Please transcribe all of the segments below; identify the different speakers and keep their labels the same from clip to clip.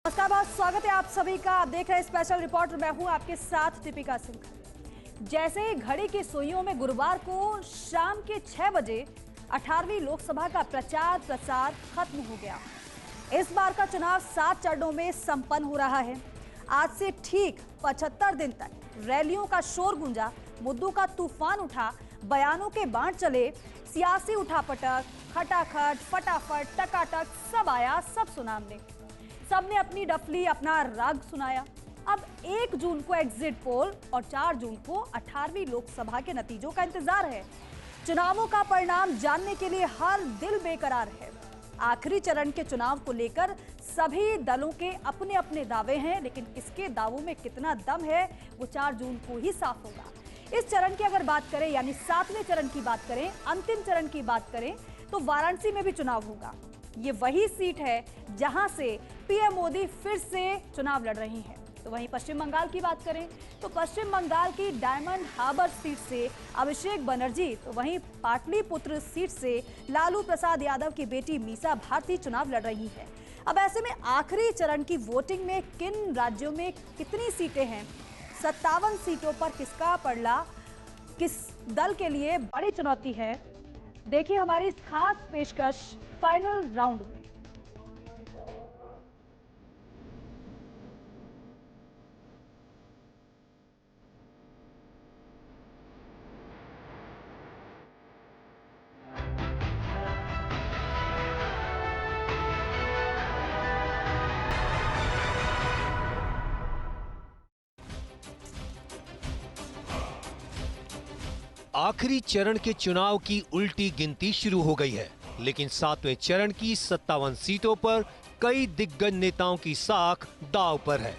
Speaker 1: नमस्कार, बहुत स्वागत है आप सभी का। आप देख रहे हैं स्पेशल रिपोर्ट। मैं हूं आपके साथ दीपिका सिंह। जैसे ही घड़ी की सुइयों में गुरुवार को शाम के 6 बजे 18वीं लोकसभा का प्रचार प्रसार खत्म हो गया। इस बार का चुनाव 7 चरणों में संपन्न हो रहा है। आज से ठीक 75 दिन तक रैलियों का शोर गूंजा, मुद्दों का तूफान उठा, बयानों के बाण चले, सियासी उठापटक, खटाखट, फटाफट, टकाटक, सब आया, सब सुना हमने। सबने अपनी डफली, अपना राग सुनाया। अब 1 जून को एग्जिट पोल और 4 जून को 18वीं लोकसभा के नतीजों का इंतजार है। चुनावों का परिणाम जानने के लिए हर दिल बेकरार है। आखिरी चरण के चुनाव को लेकर सभी दलों के अपने अपने दावे हैं, लेकिन किसके दावों में कितना दम है वो 4 जून को ही साफ होगा। इस चरण की अगर बात करें, यानी 7वें चरण की बात करें, अंतिम चरण की बात करें, तो वाराणसी में भी चुनाव होगा। ये वही सीट है जहां से पीएम मोदी फिर से चुनाव लड़ रही हैं। तो वहीं पश्चिम बंगाल की बात करें तो पश्चिम बंगाल की डायमंड हार्बर सीट से अभिषेक बनर्जी, तो वहीं पाटलिपुत्र सीट से लालू प्रसाद यादव की बेटी मीसा भारती चुनाव लड़ रही है। अब ऐसे में आखिरी चरण की वोटिंग में किन राज्यों में कितनी सीटें हैं, 57 सीटों पर किसका पलड़ा किस दल के लिए बड़ी चुनौती है, देखिए हमारी इस खास पेशकश फाइनल राउंड में।
Speaker 2: आखिरी चरण के चुनाव की उल्टी गिनती शुरू हो गई है, लेकिन 7वें चरण की 57 सीटों पर कई दिग्गज नेताओं की साख दांव पर है।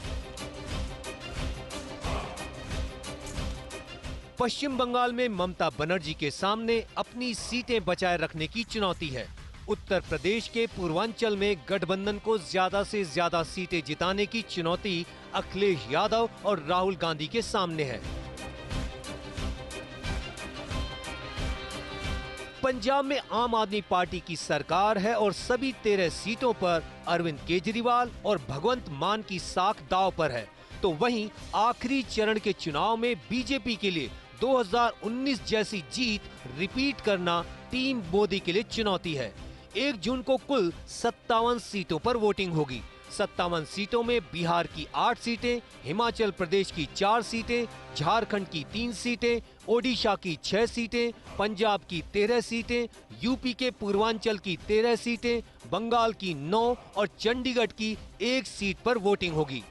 Speaker 2: पश्चिम बंगाल में ममता बनर्जी के सामने अपनी सीटें बचाए रखने की चुनौती है। उत्तर प्रदेश के पूर्वांचल में गठबंधन को ज्यादा से ज्यादा सीटें जिताने की चुनौती अखिलेश यादव और राहुल गांधी के सामने है। पंजाब में आम आदमी पार्टी की सरकार है और सभी 13 सीटों पर अरविंद केजरीवाल और भगवंत मान की साख दांव पर है। तो वहीं आखिरी चरण के चुनाव में बीजेपी के लिए 2019 जैसी जीत रिपीट करना टीम मोदी के लिए चुनौती है। 1 जून को कुल 57 सीटों पर वोटिंग होगी। 57 सीटों में बिहार की 8 सीटें, हिमाचल प्रदेश की 4 सीटें, झारखंड की 3 सीटें, ओडिशा की 6 सीटें, पंजाब की 13 सीटें, यूपी के पूर्वांचल की 13 सीटें, बंगाल की 9 और चंडीगढ़ की 1 सीट पर वोटिंग होगी।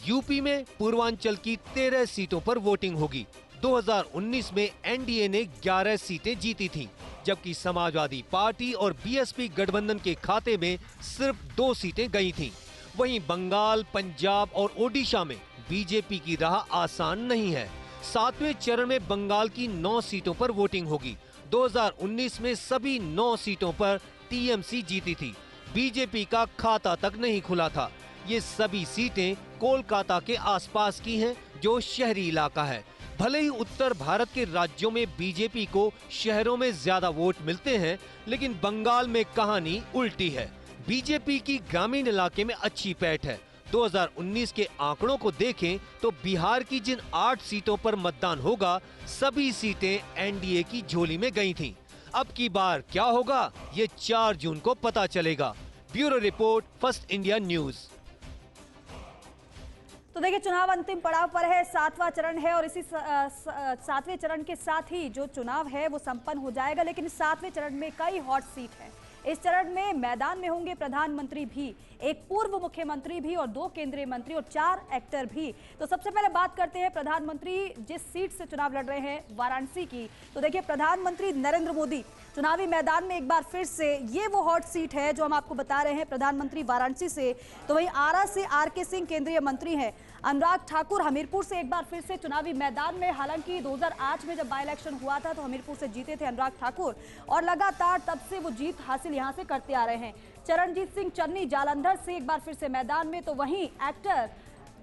Speaker 2: यूपी में पूर्वांचल की 13 सीटों पर वोटिंग होगी। 2019 में एनडीए ने 11 सीटें जीती थीं, जबकि समाजवादी पार्टी और बीएसपी गठबंधन के खाते में सिर्फ 2 सीटें गई थीं। वहीं बंगाल, पंजाब और ओडिशा में बीजेपी की राह आसान नहीं है। 7वें चरण में बंगाल की 9 सीटों पर वोटिंग होगी। 2019 में सभी 9 सीटों पर टीएमसी जीती थी। बीजेपी का खाता तक नहीं खुला था। ये सभी सीटें कोलकाता के आसपास की हैं, जो शहरी इलाका है। भले ही उत्तर भारत के राज्यों में बीजेपी को शहरों में ज्यादा वोट मिलते हैं, लेकिन बंगाल में कहानी उल्टी है। बीजेपी की ग्रामीण इलाके में अच्छी पैठ है। 2019 के आंकड़ों को देखें तो बिहार की जिन 8 सीटों पर मतदान होगा, सभी सीटें एनडीए की झोली में गई थीं। अब की बार क्या होगा, ये 4 जून को पता चलेगा। Bureau report, first India news.
Speaker 1: तो देखिए, चुनाव अंतिम पड़ाव पर है, 7वां चरण है और इसी 7वें चरण के साथ ही जो चुनाव है वो संपन्न हो जाएगा। लेकिन 7वें चरण में कई हॉट सीट हैं। इस चरण में मैदान में होंगे प्रधानमंत्री भी, एक पूर्व मुख्यमंत्री भी और 2 केंद्रीय मंत्री और 4 एक्टर भी। तो सबसे पहले बात करते हैं प्रधानमंत्री जिस सीट से चुनाव लड़ रहे हैं, वाराणसी की। तो देखिए, प्रधानमंत्री नरेंद्र मोदी चुनावी मैदान में एक बार फिर से, ये वो हॉट सीट है जो हम आपको बता रहे हैं, प्रधानमंत्री वाराणसी से। तो वहीं आरा से आरके सिंह केंद्रीय मंत्री हैं। अनुराग ठाकुर हमीरपुर से एक बार फिर से चुनावी मैदान में, हालांकि 2008 में जब बाई इलेक्शन हुआ था तो हमीरपुर से जीते थे अनुराग ठाकुर और लगातार तब से वो जीत हासिल यहां से करते आ रहे हैं। चरणजीत सिंह चन्नी जालंधर से एक बार फिर से मैदान में। तो वहीं एक्टर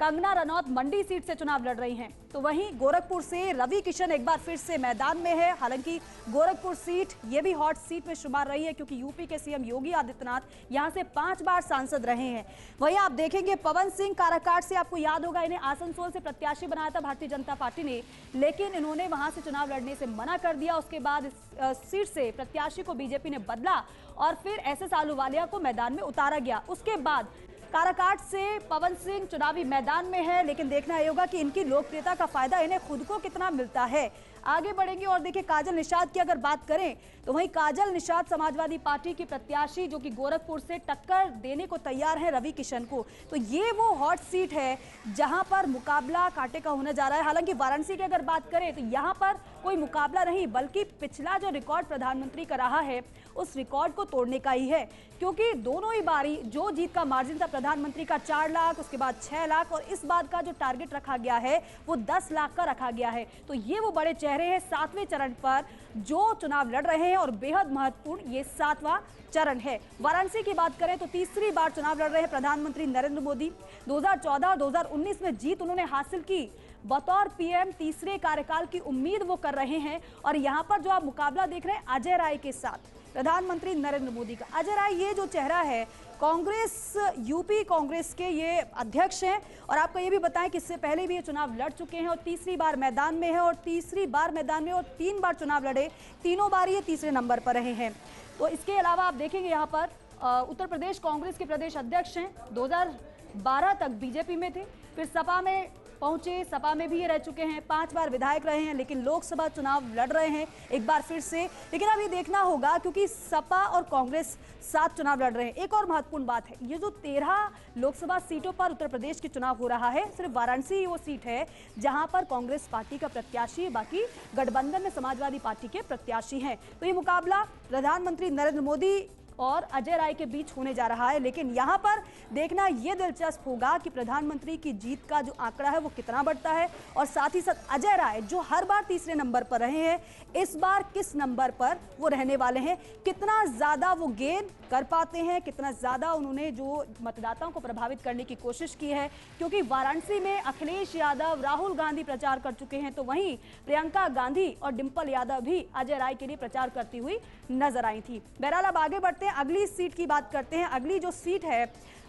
Speaker 1: कंगना रनौत मंडी सीट से चुनाव लड़ रही हैं, तो वहीं गोरखपुर से रवि किशन एक बार फिर से मैदान में है। हालांकि गोरखपुर सीट ये भी हॉट सीट में शुमार रही है, क्योंकि यूपी के सीएम योगी आदित्यनाथ यहां से 5 बार सांसद रहे हैं। वहीं आप देखेंगे पवन सिंह काराकाट से, आपको याद होगा इन्हें आसनसोल से प्रत्याशी बनाया था भारतीय जनता पार्टी ने, लेकिन इन्होंने वहां से चुनाव लड़ने से मना कर दिया। उसके बाद इस सीट से प्रत्याशी को बीजेपी ने बदला और फिर एसएस आहलूवालिया को मैदान में उतारा गया। उसके बाद काराकाट से पवन सिंह चुनावी मैदान में है, लेकिन देखना यह होगा कि इनकी लोकप्रियता का फायदा इन्हें खुद को कितना मिलता है। आगे बढ़ेंगे और देखिए काजल निषाद की अगर बात करें तो वहीं काजल निषाद समाजवादी पार्टी की प्रत्याशी जो कि गोरखपुर से टक्कर देने को तैयार है रवि किशन को। तो ये वो हॉट सीट है जहां पर मुकाबला कांटे का होने जा रहा है। हालांकि वाराणसी की अगर बात करें तो यहां पर कोई मुकाबला नहीं, बल्कि पिछला जो रिकॉर्ड प्रधानमंत्री का रहा है उस रिकॉर्ड को तोड़ने का ही है, क्योंकि दोनों ही बारी जो जीत का मार्जिन था प्रधानमंत्री का 4 लाख, उसके बाद 6 लाख और इस बार का जो टारगेट रखा गया है वो 10 लाख का रखा गया है। तो ये वो बड़े चेहरे हैं 7वें चरण पर जो चुनाव लड़ रहे हैं और बेहद महत्वपूर्ण ये 7वां चरण है। वाराणसी की बात करें तो तीसरी बार चुनाव लड़ रहे हैं प्रधानमंत्री नरेंद्र मोदी। 2014 और 2019 में जीत उन्होंने हासिल की, बतौर पीएम तीसरे कार्यकाल की उम्मीद वो कर रहे हैं। और यहाँ पर जो आप मुकाबला देख रहे हैं अजय राय के साथ प्रधानमंत्री नरेंद्र मोदी का। अजय राय ये जो चेहरा है कांग्रेस, यूपी कांग्रेस के ये अध्यक्ष हैं और आपको ये भी बताएं कि इससे पहले भी ये चुनाव लड़ चुके हैं और तीसरी बार मैदान में है और 3 बार चुनाव लड़े, तीनों बार ये तीसरे नंबर पर रहे हैं। तो इसके अलावा आप देखेंगे यहाँ पर उत्तर प्रदेश कांग्रेस के प्रदेश अध्यक्ष हैं, 2012 तक बीजेपी में थे, फिर सपा में पहुंचे, सपा में भी ये रह चुके हैं, 5 बार विधायक रहे हैं, लेकिन लोकसभा चुनाव लड़ रहे हैं एक बार फिर से। लेकिन अब ये देखना होगा क्योंकि सपा और कांग्रेस 7 चुनाव लड़ रहे हैं। एक और महत्वपूर्ण बात है, ये जो 13 लोकसभा सीटों पर उत्तर प्रदेश के चुनाव हो रहा है, सिर्फ वाराणसी वो सीट है जहां पर कांग्रेस पार्टी का प्रत्याशी, बाकी गठबंधन में समाजवादी पार्टी के प्रत्याशी हैं। तो ये मुकाबला प्रधानमंत्री नरेंद्र मोदी और अजय राय के बीच होने जा रहा है। लेकिन यहां पर देखना यह दिलचस्प होगा कि प्रधानमंत्री की जीत का जो आंकड़ा है वो कितना बढ़ता है और साथ ही साथ अजय राय जो हर बार तीसरे नंबर पर रहे हैं, इस बार किस नंबर पर वो रहने वाले हैं, कितना ज्यादा वो गेन कर पाते हैं, कितना ज्यादा उन्होंने जो मतदाताओं को प्रभावित करने की कोशिश की है। क्योंकि वाराणसी में अखिलेश यादव, राहुल गांधी प्रचार कर चुके हैं, तो वहीं प्रियंका गांधी और डिंपल यादव भी अजय राय के लिए प्रचार करती हुई नजर आई थी। बहरहाल अब आगे बढ़ते हैं, अगली सीट की बात करते हैं। अगली जो सीट है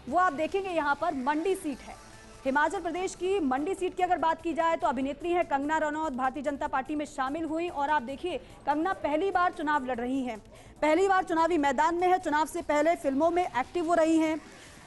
Speaker 1: वो आप देखेंगे यहाँ पर मंडी सीट है। हिमाचल प्रदेश की मंडी सीट की अगर बात की जाए तो अभिनेत्री है कंगना रनौत, भारतीय जनता पार्टी में शामिल हुई और आप देखिए कंगना पहली बार चुनाव लड़ रही हैं, पहली बार चुनावी मैदान में है। चुनाव से पहले फिल्मों में एक्टिव हो रही हैं।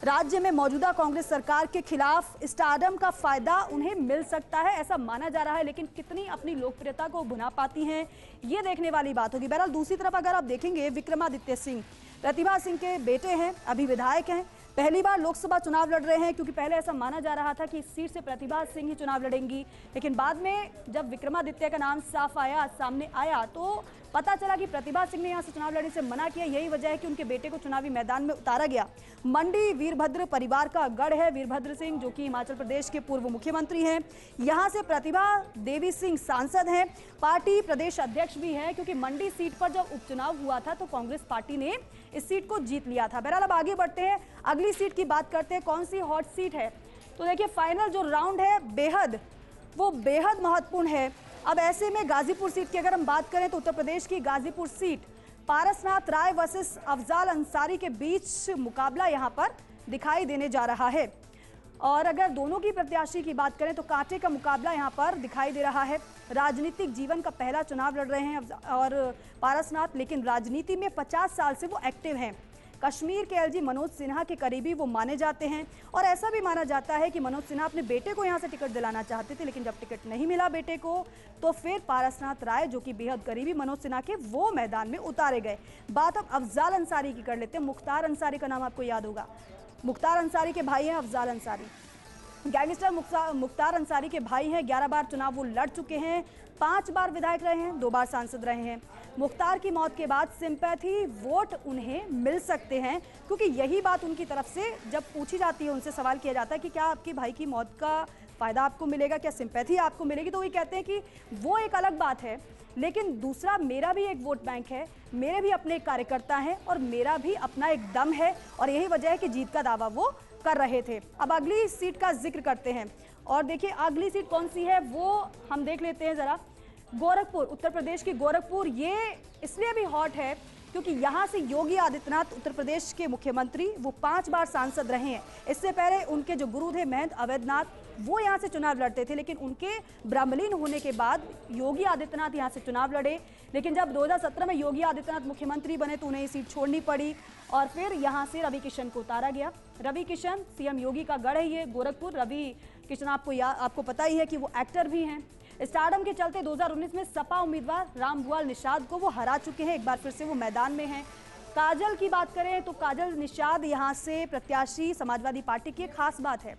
Speaker 1: राज्य में मौजूदा कांग्रेस सरकार के खिलाफ स्टारडम का फायदा उन्हें मिल सकता है, ऐसा माना जा रहा है, लेकिन कितनी अपनी लोकप्रियता को भुना पाती हैं ये देखने वाली बात होगी। बहरहाल दूसरी तरफ अगर आप देखेंगे विक्रमादित्य सिंह प्रतिभा सिंह के बेटे हैं, अभी विधायक हैं, पहली बार लोकसभा चुनाव लड़ रहे हैं, क्योंकि पहले ऐसा माना जा रहा था कि इस सीट से प्रतिभा सिंह ही चुनाव लड़ेंगी। लेकिन बाद में जब विक्रमादित्य का नाम सामने आया तो पता चला कि प्रतिभा सिंह ने यहां से चुनाव लड़ने से मना किया। यही वजह है कि उनके बेटे को चुनावी मैदान में उतारा गया। मंडी वीरभद्र परिवार का गढ़ है। वीरभद्र सिंह जो कि हिमाचल प्रदेश के पूर्व मुख्यमंत्री हैं, यहां से प्रतिभा देवी सिंह सांसद हैं, पार्टी प्रदेश अध्यक्ष भी हैं, क्योंकि मंडी सीट पर जब उपचुनाव हुआ था तो कांग्रेस पार्टी ने इस सीट को जीत लिया था। बहरहाल अब आगे बढ़ते हैं, अगली सीट की बात करते हैं। कौन सी हॉट सीट है? तो देखिए फाइनल जो राउंड है बेहद महत्वपूर्ण है। अब ऐसे में गाजीपुर सीट की अगर हम बात करें तो उत्तर प्रदेश की गाजीपुर सीट, पारसनाथ राय वर्सेस अफजाल अंसारी के बीच मुकाबला यहां पर दिखाई देने जा रहा है। और अगर दोनों की प्रत्याशी की बात करें तो कांटे का मुकाबला यहां पर दिखाई दे रहा है। राजनीतिक जीवन का पहला चुनाव लड़ रहे हैं और पारसनाथ, लेकिन राजनीति में 50 साल से वो एक्टिव हैं। कश्मीर के एलजी मनोज सिन्हा के करीबी वो माने जाते हैं और ऐसा भी माना जाता है कि मनोज सिन्हा अपने बेटे को यहां से टिकट दिलाना चाहते थे, लेकिन जब टिकट नहीं मिला बेटे को तो फिर पारसनाथ राय जो कि बेहद करीबी मनोज सिन्हा के, वो मैदान में उतारे गए। बात अब अफजाल अंसारी की कर लेते हैं। मुख्तार अंसारी का नाम आपको याद होगा, मुख्तार अंसारी के भाई हैं अफजाल अंसारी, गैंगस्टर मुख्तार अंसारी के भाई हैं। 11 बार चुनाव वो लड़ चुके हैं, 5 बार विधायक रहे हैं, 2 बार सांसद रहे हैं। मुख्तार की मौत के बाद सिंपैथी वोट उन्हें मिल सकते हैं, क्योंकि यही बात उनकी तरफ से जब पूछी जाती है, उनसे सवाल किया जाता है कि क्या आपके भाई की मौत का फ़ायदा आपको मिलेगा, क्या सिंपैथी आपको मिलेगी, तो वो कहते हैं कि वो एक अलग बात है, लेकिन दूसरा मेरा भी एक वोट बैंक है, मेरे भी अपने कार्यकर्ता हैं और मेरा भी अपना एक दम है और यही वजह है कि जीत का दावा वो कर रहे थे। अब अगली सीट का जिक्र करते हैं और देखिए अगली सीट कौन सी है वो हम देख लेते हैं जरा। गोरखपुर, उत्तर प्रदेश की गोरखपुर, ये इसलिए भी हॉट है क्योंकि यहाँ से योगी आदित्यनाथ उत्तर प्रदेश के मुख्यमंत्री वो 5 बार सांसद रहे हैं। इससे पहले उनके जो गुरु थे महंत अवैधनाथ, वो यहाँ से चुनाव लड़ते थे, लेकिन उनके ब्रह्मलीन होने के बाद योगी आदित्यनाथ यहाँ से चुनाव लड़े। लेकिन जब 2017 में योगी आदित्यनाथ मुख्यमंत्री बने तो उन्हें ये सीट छोड़नी पड़ी और फिर यहाँ से रवि किशन को उतारा गया। रवि किशन सीएम योगी का गढ़ है ये गोरखपुर। रवि किशन आपको पता ही है कि वो एक्टर भी हैं। स्टारडम के चलते 2019 में सपा उम्मीदवार रामभुआल निषाद को वो हरा चुके हैं। एक बार फिर से वो मैदान में हैं। काजल की बात करें तो काजल निषाद यहाँ से प्रत्याशी समाजवादी पार्टी की एक खास बात है,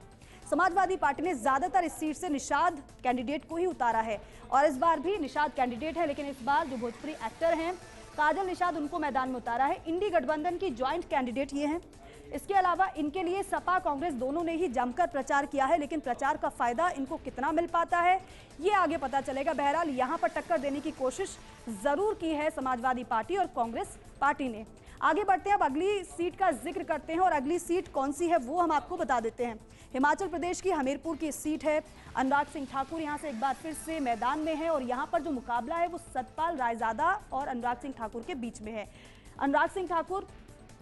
Speaker 1: समाजवादी पार्टी ने ज्यादातर इस सीट से निषाद कैंडिडेट को ही उतारा है और इस बार भी निषाद कैंडिडेट है, लेकिन इस बार जो भोजपुरी एक्टर हैं काजल निषाद उनको मैदान में उतारा है। इंडी गठबंधन की ज्वाइंट कैंडिडेट ये हैं। इसके अलावा इनके लिए सपा कांग्रेस दोनों ने ही जमकर प्रचार किया है, लेकिन प्रचार का फायदा इनको कितना मिल पाता है ये आगे पता चलेगा। बहरहाल यहाँ पर टक्कर देने की कोशिश जरूर की है समाजवादी पार्टी और कांग्रेस पार्टी ने। आगे बढ़ते हैं, अब अगली सीट का जिक्र करते हैं और अगली सीट कौन सी है वो हम आपको बता देते हैं। हिमाचल प्रदेश की हमीरपुर की सीट है। अनुराग सिंह ठाकुर यहाँ से एक बार फिर से मैदान में है और यहाँ पर जो मुकाबला है वो सतपाल रायजादा और अनुराग सिंह ठाकुर के बीच में है। अनुराग सिंह ठाकुर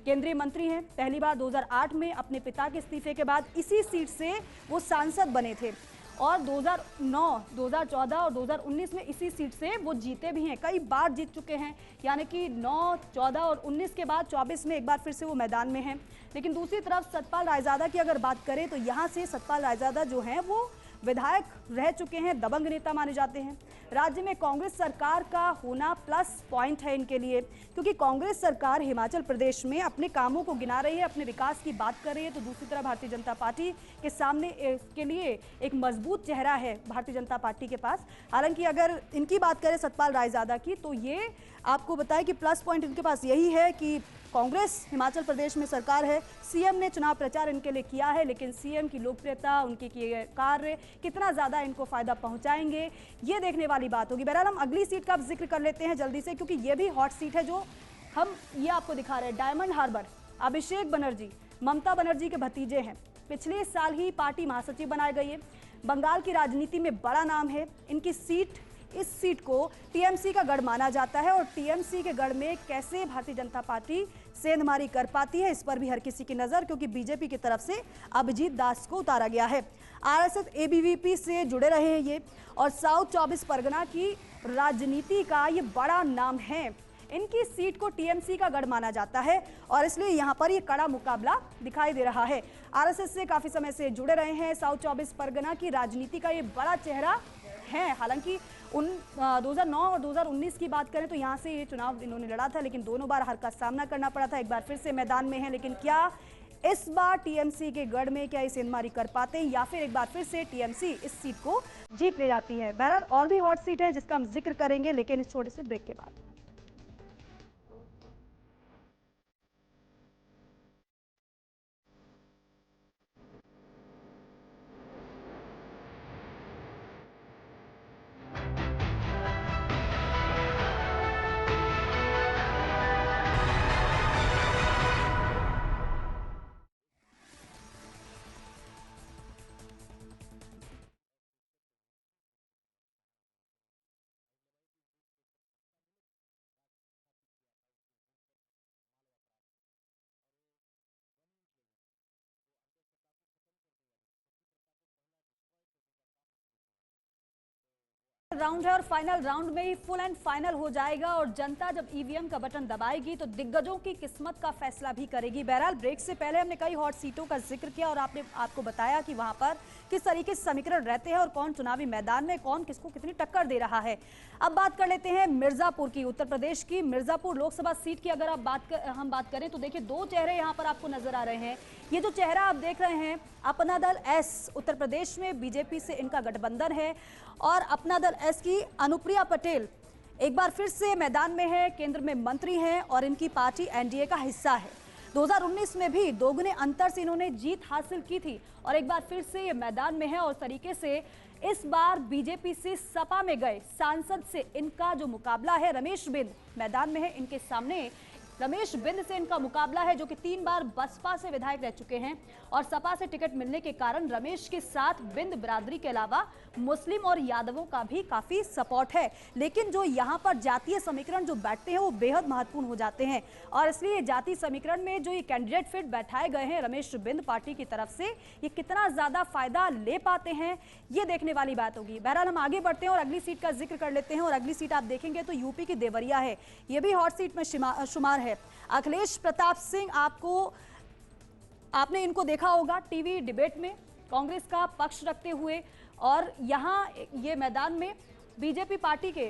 Speaker 1: केंद्रीय मंत्री हैं, पहली बार 2008 में अपने पिता के इस्तीफे के बाद इसी सीट से वो सांसद बने थे और 2009, 2014 और 2019 में इसी सीट से वो जीते भी हैं, कई बार जीत चुके हैं। यानी कि 9, 14 और 19 के बाद 24 में एक बार फिर से वो मैदान में हैं। लेकिन दूसरी तरफ सतपाल रायजादा की अगर बात करें तो यहाँ से सतपाल रायजादा जो हैं वो विधायक रह चुके हैं, दबंग नेता माने जाते हैं। राज्य में कांग्रेस सरकार का होना प्लस पॉइंट है इनके लिए, क्योंकि कांग्रेस सरकार हिमाचल प्रदेश में अपने कामों को गिना रही है, अपने विकास की बात कर रही है, तो दूसरी तरफ भारतीय जनता पार्टी के सामने इसके लिए एक मजबूत चेहरा है भारतीय जनता पार्टी के पास। हालांकि अगर इनकी बात करें सतपाल रायजादा की, तो ये आपको बताएं कि प्लस पॉइंट इनके पास यही है कि कांग्रेस हिमाचल प्रदेश में सरकार है, सीएम ने चुनाव प्रचार इनके लिए किया है, लेकिन सीएम की लोकप्रियता, उनके किए कार्य कितना ज्यादा इनको फायदा पहुंचाएंगे ये देखने वाली बात होगी। बहरहाल हम अगली सीट का जिक्र कर लेते हैं जल्दी से, क्योंकि ये भी हॉट सीट है जो हम ये आपको दिखा रहे हैं। डायमंड हार्बर, अभिषेक बनर्जी ममता बनर्जी के भतीजे हैं, पिछले साल ही पार्टी महासचिव बनाए गए हैं, बंगाल की राजनीति में बड़ा नाम है इनकी सीट। इस सीट को टीएमसी का गढ़ माना जाता है और टीएमसी के गढ़ में कैसे भारतीय जनता पार्टी सेंधमारी कर पाती है इस पर भी हर किसी की नजर, क्योंकि बीजेपी की तरफ से अभिजीत दास को उतारा गया है। आरएसएस एबीवीपी से जुड़े रहे हैं ये और साउथ 24 परगना की राजनीति का ये बड़ा नाम है। इनकी सीट को टीएमसी का गढ़ माना जाता है और इसलिए यहाँ पर ये कड़ा मुकाबला दिखाई दे रहा है। आरएसएस से काफी समय से जुड़े रहे हैं, साउथ 24 परगना की राजनीति का ये बड़ा चेहरा है। हालांकि 2009 और 2019 की बात करें तो यहाँ से ये चुनाव इन्होंने लड़ा था, लेकिन दोनों बार हार का सामना करना पड़ा था। एक बार फिर से मैदान में है, लेकिन क्या इस बार टीएमसी के गढ़ में क्या सेंधमारी कर पाते हैं या फिर एक बार फिर से टीएमसी इस सीट को जीत ले जाती है। बहरहाल और भी हॉट सीट है जिसका हम जिक्र करेंगे, लेकिन इस छोटे से ब्रेक के बाद। राउंड है और फाइनल राउंड में ही फुल एंड फाइनल हो जाएगा और जनता जब ईवीएम का बटन दबाएगी तो दिग्गजों की किस्मत का फैसला भी करेगी। बहरहाल ब्रेक से पहले हमने कई हॉट सीटों का जिक्र किया और आपको बताया कि वहां पर किस तरीके से समीकरण रहते हैं और कौन चुनावी मैदान में कौन किसको कितनी टक्कर दे रहा है। अब बात कर लेते हैं मिर्जापुर की, उत्तर प्रदेश की मिर्जापुर लोकसभा सीट की। अगर हम बात करें तो देखिए दो चेहरे यहाँ पर आपको नजर आ रहे हैं। ये जो चेहरा आप देख रहे हैं अपना दल एस, उत्तर प्रदेश में बीजेपी से इनका गठबंधन है और अपना दल एस की अनुप्रिया पटेल एक बार फिर से मैदान में है, केंद्र में मंत्री हैं और इनकी पार्टी एनडीए का हिस्सा है। 2019 में भी दोगुने अंतर से इन्होंने जीत हासिल की थी और एक बार फिर से ये मैदान में है और तरीके से इस बार बीजेपी से सपा में गए सांसद से इनका जो मुकाबला है, रमेश बिंद मैदान में है, इनके सामने रमेश बिंद से इनका मुकाबला है, जो कि 3 बार बसपा से विधायक रह चुके हैं और सपा से टिकट मिलने के कारण रमेश के साथ बिंद बिरादरी के अलावा मुस्लिम और यादवों का भी काफी सपोर्ट है। लेकिन जो यहाँ पर जातीय समीकरण जो बैठते हैं वो बेहद महत्वपूर्ण हो जाते हैं और इसलिए जातीय समीकरण में जो ये कैंडिडेट फिट बैठाए गए हैं रमेश बिंद पार्टी की तरफ से, ये कितना ज्यादा फायदा ले पाते हैं ये देखने वाली बात होगी। बहरहाल हम आगे बढ़ते हैं और अगली सीट का जिक्र कर लेते हैं और अगली सीट आप देखेंगे तो यूपी की देवरिया है, ये भी हॉट सीट में शुमार है। अखिलेश प्रताप सिंह, आपने इनको देखा होगा टीवी डिबेट में कांग्रेस का पक्ष रखते हुए और यहाँ ये मैदान में बीजेपी पार्टी के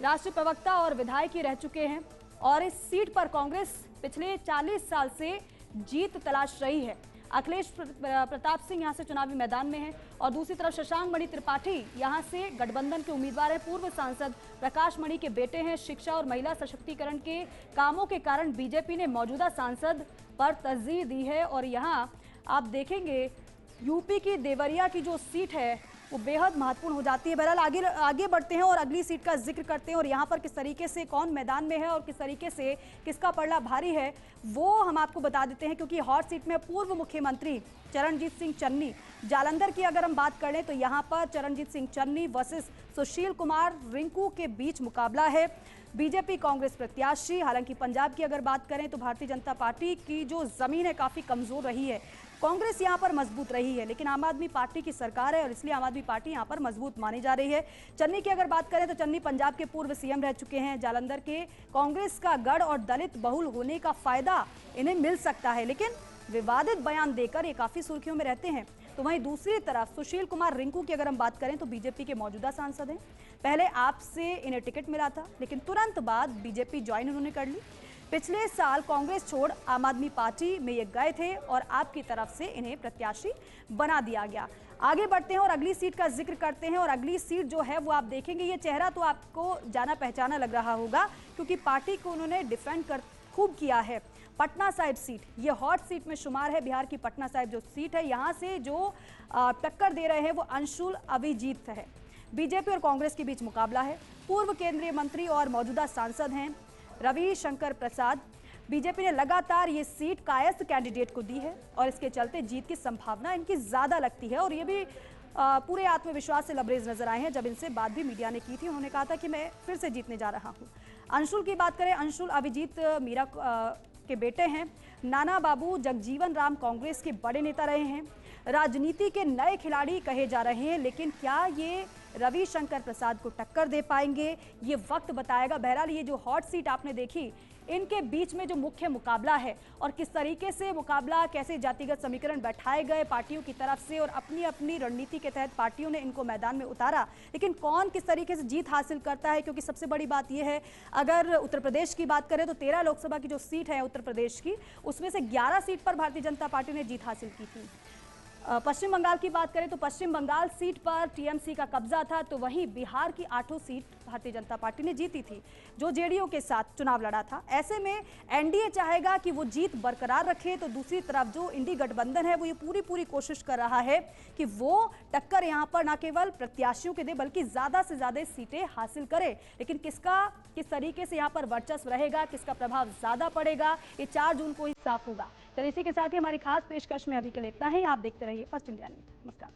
Speaker 1: राष्ट्रीय प्रवक्ता और विधायक ही रह चुके हैं और इस सीट पर कांग्रेस पिछले 40 साल से जीत तलाश रही है। अखिलेश प्रताप सिंह यहां से चुनावी मैदान में हैं और दूसरी तरफ शशांक मणि त्रिपाठी यहां से गठबंधन के उम्मीदवार हैं। पूर्व सांसद प्रकाश मणि के बेटे हैं। शिक्षा और महिला सशक्तिकरण के कामों के कारण बीजेपी ने मौजूदा सांसद पर तरजीह दी है और यहां आप देखेंगे यूपी की देवरिया की जो सीट है वो बेहद महत्वपूर्ण हो जाती है। बहरहाल आगे बढ़ते हैं और अगली सीट का जिक्र करते हैं और यहाँ पर किस तरीके से कौन मैदान में है और किस तरीके से किसका पलड़ा भारी है वो हम आपको बता देते हैं, क्योंकि हॉट सीट में पूर्व मुख्यमंत्री चरणजीत सिंह चन्नी, जालंधर की अगर हम बात करें तो यहाँ पर चरणजीत सिंह चन्नी वर्सेस सुशील कुमार रिंकू के बीच मुकाबला है। बीजेपी कांग्रेस प्रत्याशी, हालांकि पंजाब की अगर बात करें तो भारतीय जनता पार्टी की जो जमीन है काफी कमजोर रही है, कांग्रेस यहां पर मजबूत रही है, लेकिन आम आदमी पार्टी की सरकार है और इसलिए आम आदमी पार्टी यहां पर मजबूत मानी जा रही है। चन्नी की अगर बात करें तो चन्नी पंजाब के पूर्व सीएम रह चुके हैं। जालंधर के कांग्रेस का गढ़ और दलित बहुल होने का फायदा इन्हें मिल सकता है, लेकिन विवादित बयान देकर ये काफी सुर्खियों में रहते हैं। तो वहीं दूसरी तरफ सुशील कुमार रिंकू की अगर हम बात करें तो बीजेपी के मौजूदा सांसद हैं। पहले आप से इन्हें टिकट मिला था लेकिन तुरंत बाद बीजेपी ज्वाइन उन्होंने कर ली। पिछले साल कांग्रेस छोड़ आम आदमी पार्टी में ये गए थे और आपकी तरफ से इन्हें प्रत्याशी बना दिया गया। आगे बढ़ते हैं और अगली सीट का जिक्र करते हैं और अगली सीट जो है वो आप देखेंगे, ये चेहरा तो आपको जाना पहचाना लग रहा होगा क्योंकि पार्टी को उन्होंने डिफेंड कर खूब किया है। पटना साहिब सीट ये हॉट सीट में शुमार है। बिहार की पटना साहिब जो सीट है, यहाँ से जो टक्कर दे रहे हैं वो अंशुल अभिजीत है। बीजेपी और कांग्रेस के बीच मुकाबला है। पूर्व केंद्रीय मंत्री और मौजूदा सांसद हैं रविशंकर प्रसाद। बीजेपी ने लगातार ये सीट कायस्थ कैंडिडेट को दी है और इसके चलते जीत की संभावना इनकी ज्यादा लगती है और ये भी पूरे आत्मविश्वास से लबरेज नजर आए हैं। जब इनसे बात भी मीडिया ने की थी, उन्होंने कहा था कि मैं फिर से जीतने जा रहा हूं। अंशुल की बात करें, अंशुल अभिजीत मीरा के बेटे हैं। नाना बाबू जगजीवन राम कांग्रेस के बड़े नेता रहे हैं, राजनीति के नए खिलाड़ी कहे जा रहे हैं, लेकिन क्या ये रविशंकर प्रसाद को टक्कर दे पाएंगे ये वक्त बताएगा। बहरहाल ये जो हॉट सीट आपने देखी, इनके बीच में जो मुख्य मुकाबला है और किस तरीके से मुकाबला, कैसे जातिगत समीकरण बैठाए गए पार्टियों की तरफ से और अपनी अपनी रणनीति के तहत पार्टियों ने इनको मैदान में उतारा, लेकिन कौन किस तरीके से जीत हासिल करता है। क्योंकि सबसे बड़ी बात यह है, अगर उत्तर प्रदेश की बात करें तो 13 लोकसभा की जो सीट है उत्तर प्रदेश की, उसमें से 11 सीट पर भारतीय जनता पार्टी ने जीत हासिल की थी। पश्चिम बंगाल की बात करें तो पश्चिम बंगाल सीट पर टीएमसी का कब्जा था, तो वहीं बिहार की 8 सीट भारतीय जनता पार्टी ने जीती थी जो जेडीयू के साथ चुनाव लड़ा था। ऐसे में एनडीए चाहेगा कि वो जीत बरकरार रखे, तो दूसरी तरफ जो इंडी गठबंधन है वो ये पूरी कोशिश कर रहा है कि वो टक्कर यहाँ पर न केवल प्रत्याशियों के दे बल्कि ज्यादा से ज्यादा सीटें हासिल करे। लेकिन किस तरीके से यहाँ पर वर्चस्व रहेगा, किसका प्रभाव ज्यादा पड़ेगा, ये 4 जून को ही साफ होगा। तो इसी के साथ ही हमारी खास पेशकश में अभी के लिए इतना ही। आप देखते रहिए फर्स्ट इंडिया न्यूज़। नमस्कार।